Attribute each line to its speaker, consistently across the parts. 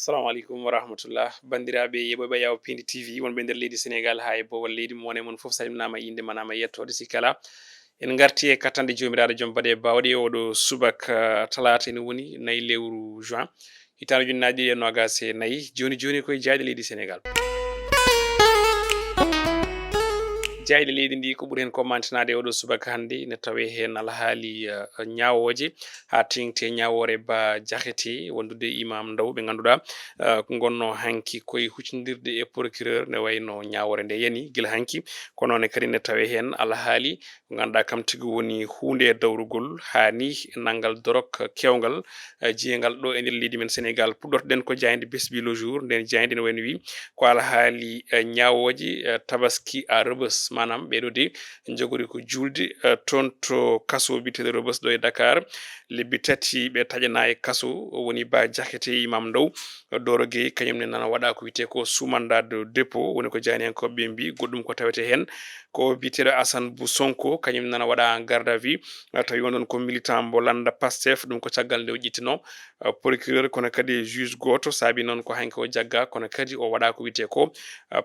Speaker 1: Assalamu alaikum wa rahmatullah bandiraɓe yeɓoɓe yaw pindi tv wonɓe nder leydi sénégal ha e bowal leydi mo wone moon foof salimnama inde manama yettode sikala en garti e kattande jomiraɗo joom baɗe bawɗe oɗo subaka talata ene woni nayyi lewru juin hitande ujunnaje ɗiɗi e nogas e nayyi joni koye jayɗe leydi sénégal jayɗe leydi ndi ko ɓuuri hen ko mantinade oɗo subaka hannde ne tawe hen alhaali ñawoje ha tengte ñawore ba diakhété wondude imam ndaw ɓe ganduɗa ko gonno hanki koye huccodirde e procureur ne wayno ñawore nde yani guila hanki kono noon kadi ne tawe hen alhaali ko ganduɗa kam tigui woni hunde e dawrugol hani nanggal dorog kewgal jiiyangal ɗo e nder leydi men sénégal puɗɗortoɗen ko jayde besbi le jour nden jayde ne wayno wi ko alhaali ñawoje tabaski à Rebeuss manam ɓeɗo de jogori ko julde toon to kaso biteɗo Rebeuss ɗo e Dakar lebbi tati ɓe taƴana e kaso woni ba diakhété imam ndaw Doro Gueye kañumne nana waɗa ko wiyete ko sous mandat de dépôt woni ko janiyankoɓe mbi goɗɗum ko tawete hen ko biteɗo Assane Bou Sonko kañum nana waɗa en garde à vue tawi wonɗon ko militant mbo landa Pastef ɗum ko caggal nde o ƴettino procureur kono kadi juge goto saabi noon ko hanki o jagga kono kadi o waɗa ko wiyete ko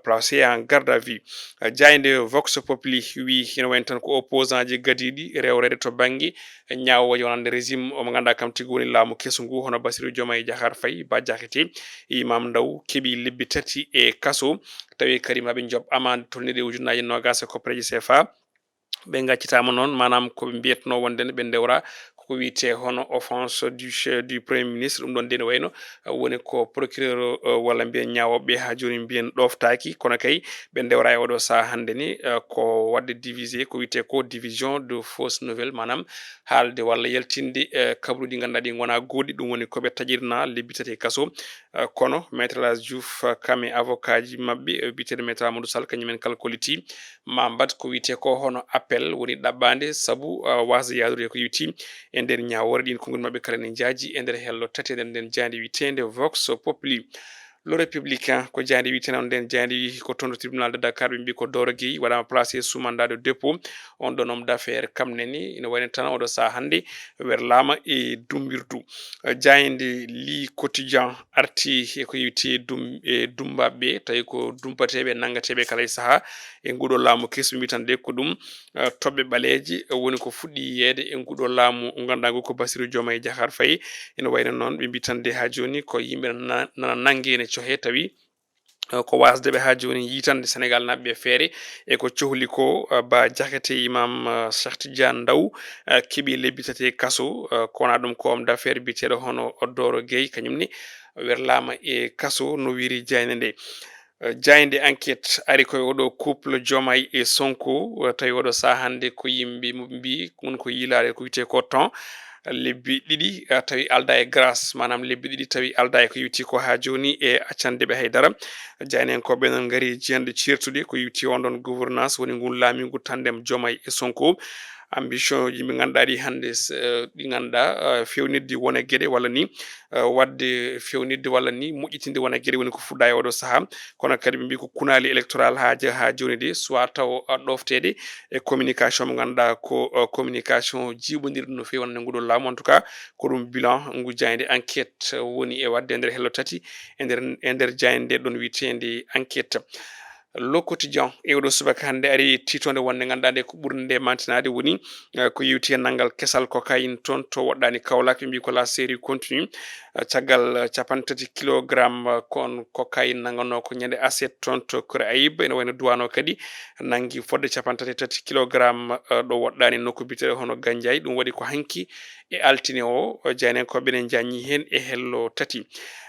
Speaker 1: placé en garde à vue jayde vox populi wi ene wayno tan ko opposant ji gadiɗi rewrede to banggue ñawoje wonande régime omo ganduɗa kam tigui woni laamu kesso ngu hono Bassirou Diomaye Diakhar Faye ba diakhété imam ndaw keeɓi lebbi tati e kaso tawi kadi maɓe job amande tolniɗe ujunnaje nogas e koppareji CFA ɓe gaccitama noon manam koɓe mbiyatno wondene ɓe dewra ko wiyete hono offense du chef du premier ministre ɗum ɗon nde ne wayno woni ko procureur walla mbiyen ñawoɓe ha joni mbiyen ɗoftaki kono kay ɓe dewra e oɗo saaha hande ni ko wadde divisé ko wiyete ko division de fausse nouvelle manam haalde walla yaltinde kabaruji ganduɗa ɗi gona goɗɗi ɗum woni koɓe taƴirna lebbi tati e kaso kono maître El Hadji Diouf kam e avocat ji mabɓe biteɗo maître Amadou Sall kañumen kala kolliti ma mbad ko wiyete ko hono appel woni ɗaɓɓade saabu wasde yadude ko yewti e nder ñawore ɗin konngol mabɓe kala ne jaaji e nder hello tati e nden jandi witende vox populi le républicain ko jandi witene on nden jandi wi ko toon to tribunal de Dakar ɓe mbi ko Doro Gueye waɗama placé sous mandat de dépôt on ɗon homme d'affaires kamneni ina wayno tan oɗo saaha hande werlama e dumbirdu jayde li quotidien arti e ko yewti dumbaɓeɓe tawi ko dumpateɓe naggateɓe kala e saaha e nguɗo laamu kesso mbi tan de ko ɗum toɓɓe ɓaleji woni ko fuɗɗi yiyede e nguɗo laamu ganduɗa ngu ko Bassirou Diomaye Diakhar Faye ene wayno noon ɓe mbi tan de ha joni ko yimɓe nana nangue ene cohe tawi ko wasdeɓe ha joni yitande sénégal naɓe feere e ko cohli ko ba diakhété imam Cheikh Tidiane Ndaw keeɓi lebbi tati e kaso ko wona ɗum ko homme d'affaires biteɗo hono Doro Gueye kañumne werlama e kaso no wiiri jayde nde jayde enquête ari koye oɗo couple Diomaye e Sonko tawi oɗo saaha hande ko yimɓe mbi woni ko yiilade ko wiyete ko temps lebbi ɗiɗi tawi alda e grâce manam lebbi ɗiɗi tawi alda e ko yewti ko ha joni e accandeɓe haydara jaynenkoɓe noon gaari jiyanɗe certude ko yewti on ɗon gouvernance woni ngun laamigu tandem Diomaye e Sonko ambition ji ɓe ganduɗa ɗi hande ɗi ganduɗa fewnidde wona gueɗe walla ni wadde fewnidde walla ni moƴƴitinde wona gueɗe woni ko fuɗɗa e oɗo saaha kono kadi ɓe mbi ko kunali électoral ha joni de soit taw ɗoftede e communication mo ganduɗa ko communication jiɓodirɗo no fewi wonande nguɗo laamu en tout cas ko ɗum bilan ngu jayde enquête woni e wadde e nder hello tati e nder jayde nde ɗon witende enquête le quotidien e oɗo subaka hande ari titode wonde ganduɗa nde ko ɓurde nde mantinade woni ko yewti e nanggal kesal cocaïne toon to woɗɗani Kaolack ɓe mbi ko la série continue caggal capantati kilogramme kon cocaïne nangano ko ñande assiette toon to Kore Ayib ene wayno duwan o kadi nangui fodde capantati tati kilogramme ɗo woɗɗani nokku biteɗo hono Gandiaye ɗum waɗi ko hanki e altine o jaynenkoɓe ne janñi hen e hello tati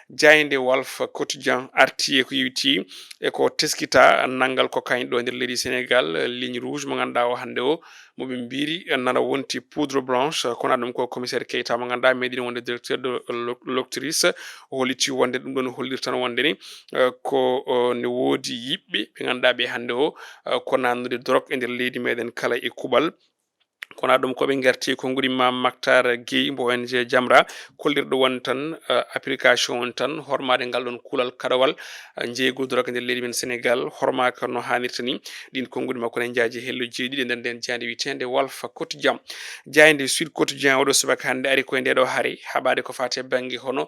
Speaker 1: jayde Walf quotidien arti e ko yewti e ko teskita nanggal cocaïne ɗo e nder leydi Sénégal ligne rouge mo ganduɗa o hande o moɓe mbiri nana wonti poudre blanche kono ɗum ko commissaire Keita mo ganduɗa meɗino wonde directeur de l'octrice o holliti wonde ɗum ɗon holliri tan wonde ni ko ne woodi yiɓɓe ɓe ganduɗa ɓe hande o ko nannude drogue e nder leydi meɗen kala e kuuɓal kona ɗum koɓe gerti ko guri mam Mactar Guèye mbo ONG Jamra kollirɗo won tan application on tan hormade ngal ɗon kulal kaɗawal jeegodoraka nder leydi men Sénégal hormaka no hannirta ni ɗin konngudi makko ne jaaji hello jeeɗiɗi nder nden jande witende Walf Quotidien jayde Sud Quotidien oɗo subaka hannde ari koye ndeɗo haare haɓade ko fate banggue hono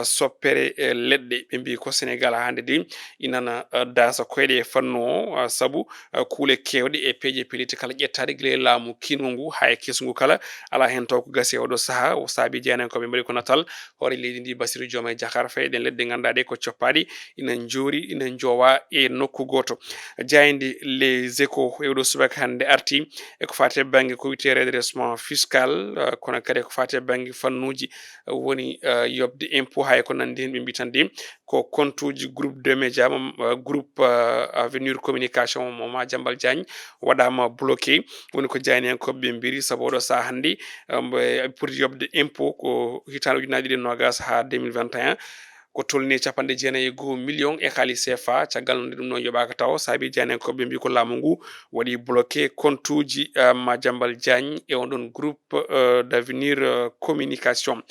Speaker 1: soppere leɗɗe ɓe mbi ko Sénégal hande de inana dasa koyɗe e fannu o saabu kuule kewɗe e peeje peliti kala ƴettade guila e laamu kingo ngu ha e kesngu kala ala hen taw ko gasi oɗo saaha o saabi jeyanankoɓe mbaɗi ko natal hoore leydi ndi Bassirou Diomaye Diakhar Faye ɗen leɗɗe ganduɗa ɗe ko coppaɗi ina joori ina jowa e nokku goto jayde les échos e oɗo subaka hande arti eko fate banggue ko wiyete redressement fiscal kono kadi ko fate banggue fannuji woni yobde impôt hay ko nandi hen ɓe mbi tan de ko compte uji groupe de média groupe avenir communication mo Madiambal Diagne waɗama bloqué woni ko jayni hen koɓe mbiri saabu oɗo saaha hande pour yobde impôt ko hitande ujunaje ɗiɗi e nogas ha 2021 ko tolni capanɗe jeenayyi e goho million e halis CFA caggal nde ɗum noon yoɓaka taw saabi jeyani hen koɓe mbi ko laamu ngu waɗi bloqué compte uji Madiambal Diagne e on ɗon groupe d' avenir communication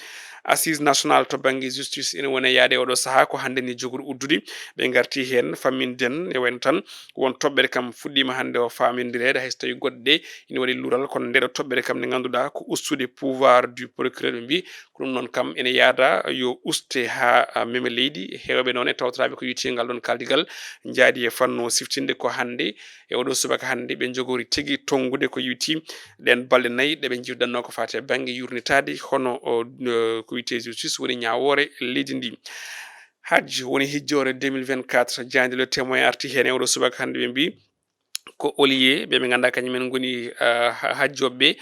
Speaker 1: assise national to banggue justice ina wona yaade oɗo saaha ko hande ni jogoɗo uddude ɓe garti hen famminden e wayno tan won toɓɓere kam fuɗɗima hande o famirdirede hayso tawi goɗɗe ɗe ina waɗi luural kono ndeɗo toɓɓere kam nde ganduɗa ko ustude pouvoir du procureur ɓe mbi ko ɗum noon kam ene yaada yo uste ha mema leydi hewɓe noon e tawtoraɓe ko yittingal ɗon kaldigal jaadi e fannu siftinde ko hande e oɗo subaka hande ɓe jogori tigui tongude ko yitti ɗen balɗe nayyi ɗeɓe jiwdanno ko fate banggue yurnitade hono ko wiyete justice woni ñawore leydi ndi hajji woni hijjore 2024 jande le témoin arti hen e oɗo subaka hande ɓe mbi ko olier ɓe ganduɗa kañumen goni hajjoɓeɓe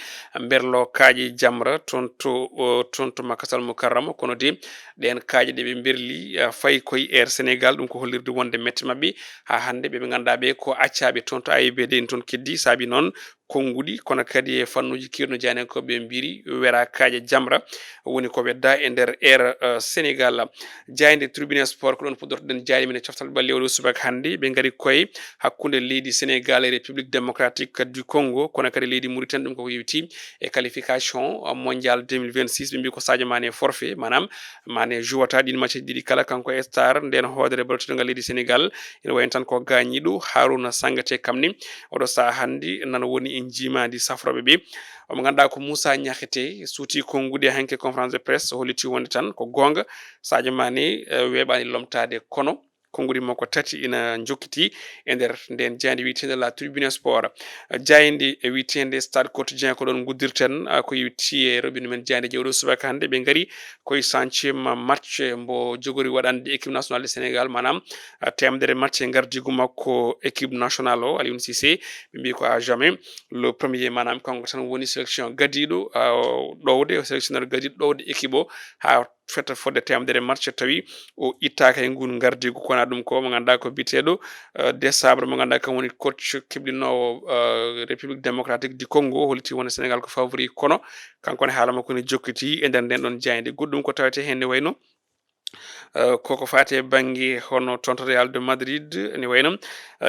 Speaker 1: berlo kaaƴe Jamra toon to Makkatal Mukarrama kono de ɗen kaaƴe ɗe ɓe berli fayi koye Air Sénégal ɗum ko hollirde wonde mette mabɓe ha hande ɓe ganduɗa ɓe ko accaɓe toon to AIBD en toon keddi saabi noon konngudi kono kadi e fannuji kewɗi jani ko ɓe mbiri wera kaaƴe Jamra woni ko wedda e nder Air Sénégal jayde tribunal sport ko ɗon puɗɗortoɗen jayde men e coftal ɓalli oɗo subaka hande ɓe gaari koye hakkude leydi Sénégal e République démocratique du Congo kono kadi leydi Mauritanie ɗum koko yewti e qualification mondial 2026 ɓe mbi ko Sadio Mané forfait manam Mané jouata ɗin match ɗiɗi kala kanko e star nden hoodere ballotogal leydi Sénégal ene wayno tan ko gañiɗo Harouna Sangate kamni oɗo saaha hande nana woni e jimadi safroɓe ɓe omo ganduɗa ko Moussa Niakhaté suuti kongude hanke conférence de presse holliti wonde tan ko gonga Sadio Mané weeɓani lomtade kono konngudi makko tati ina jokkiti e nder nden jayde witende la tribune sport jayde e witende stade quotidien ko ɗon guddirten ko yewti e roɓinu men jayde jewɗo subaka hande ɓe gaari koye centiéme match mbo jogori waɗande équipe nationale du Sénégal manam temedere match e gardigu makko équipe nationale o Aliou Cissé ɓe mbi ko à jamais le premier manam kanko tan woni sélection gadiɗo ɗowde sélectionneur gadiɗo ɗowde équipe o ha fetta fodde temedere match tawi o ittaka e ngun gardigu kona ɗum ko mo ganduɗa ko biteɗo décembre mo ganduɗa kam woni coach keblinowo République démocratique du Congo holliti wonde Sénégal ko favori kono kankone haala makko ne jokkiti e nder nden ɗon jayde goɗɗum ko tawete hen ne wayno koko fate banggue hono tonto Real de Madrid ne wayno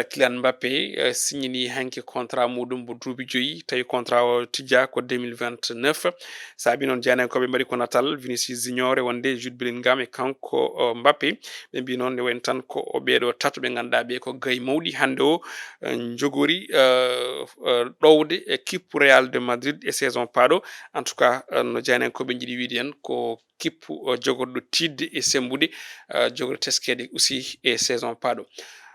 Speaker 1: Kylian Mbappé signini hanke contrat muɗum mo duuɓi 5 tawi contrat o tijja ko 2029 saabi noon jeyanankoɓe mbaɗi ko natal Vinicius Junior wonde Jude Bellingham e kanko Mbappé ɓe mbi noon ne wayno tan ko ɓeɗo tato ɓe ganduɗa ɓe ko gaye mawɗi hande o jogori ɗowde équipe Real de Madrid e saison paaɗo en tout cas no jeyanankoɓe jiiɗi wiide hen ko kippu jogorɗo tidde e sembude jogorɗo teskede aussi e saison paaɗo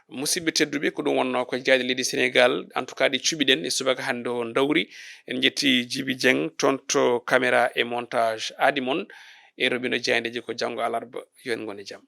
Speaker 1: musidɓe tedduɓe ko ɗum wonno ko jeyde leydi Sénégal en tout cas ɗi cuɓiɗen e subaka hande o dawri en jetti Djiby Dieng toon to caméra et montage aadi moon e robino jeyandeji ko janggo alarba yo en gon e jaam